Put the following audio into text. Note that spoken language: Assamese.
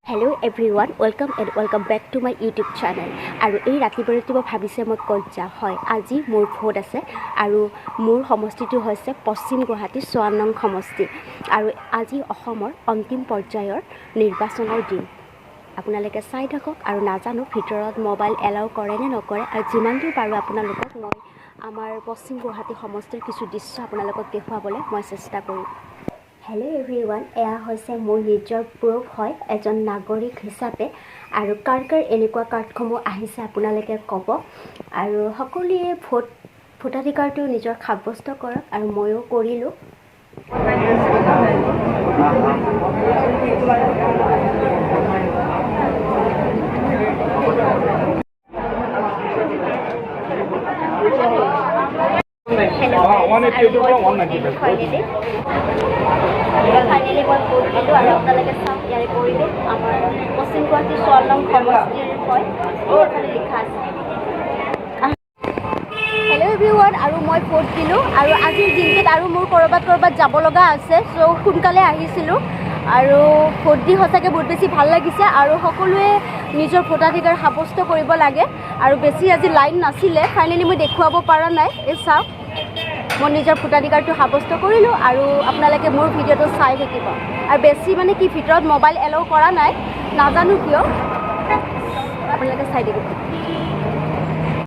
Hello' everyone, welcome back to my YouTube channel. আৰু এই ৰাতিপুৱাটো মই ভাবিছে মই ক'ত যাওঁ। হয়, আজি মোৰ ভোট আছে আৰু মোৰ সমষ্টিটো হৈছে পশ্চিম গুৱাহাটী ৫৪ নং সমষ্টি। আৰু আজি অসমৰ অন্তিম পৰ্যায়ৰ নিৰ্বাচনৰ দিন। আপোনালোকে চাই থাকক। আৰু নাজানো ভিতৰত মোবাইল এলাউ কৰে নে নকৰে। আৰু যিমান দূৰ পাৰোঁ আপোনালোকক মই আমাৰ পশ্চিম গুৱাহাটী সমষ্টিৰ কিছু দৃশ্য আপোনালোকক দেখুৱাবলৈ মই চেষ্টা কৰিম। হেল্ল' এভৰিৱান, এয়া হৈছে মোৰ নিজৰ প্ৰুফ হয় এজন নাগৰিক হিচাপে। আৰু কাৰ এনেকুৱা কাৰ্ডসমূহ আহিছে আপোনালোকে ক'ব। আৰু সকলোৱে ভোটাধিকাৰটো নিজৰ সাব্যস্ত কৰক। আৰু ময়ো কৰিলোঁ। ফাইনেলি মই ভোট দিলোঁ আৰু আপোনালোকে চাওক ইয়াৰে পৰিৱেশ আমাৰ পশ্চিম গুৱাহাটী ৫৪ নং সমষ্টিৰ হয়। এইফালে লিখা আছে। হেল্ল' এভৰিৱান, আৰু মই ভোট দিলোঁ। আৰু আজিৰ দিনটোত আৰু মোৰ ক'ৰবাত যাব লগা আছে। চ' সোনকালে আহিছিলোঁ আৰু ভোট দি সঁচাকৈ বহুত বেছি ভাল লাগিছে। আৰু সকলোৱে নিজৰ ভোটাধিকাৰ সাব্যস্ত কৰিব লাগে। আৰু বেছি আজি লাইন নাছিলে। ফাইনেলি মই দেখুৱাব পৰা নাই। এই চাওক, মই নিজৰ ভোটাধিকাৰটো সাব্যস্ত কৰিলোঁ। আৰু আপোনালোকে মোৰ ভিডিঅ'টো চাই থাকিব। আৰু বেছি মানে কি ভিতৰত মোবাইল এলাউ কৰা নাই, নাজানো কিয়। আপোনালোকে চাই থাকিব।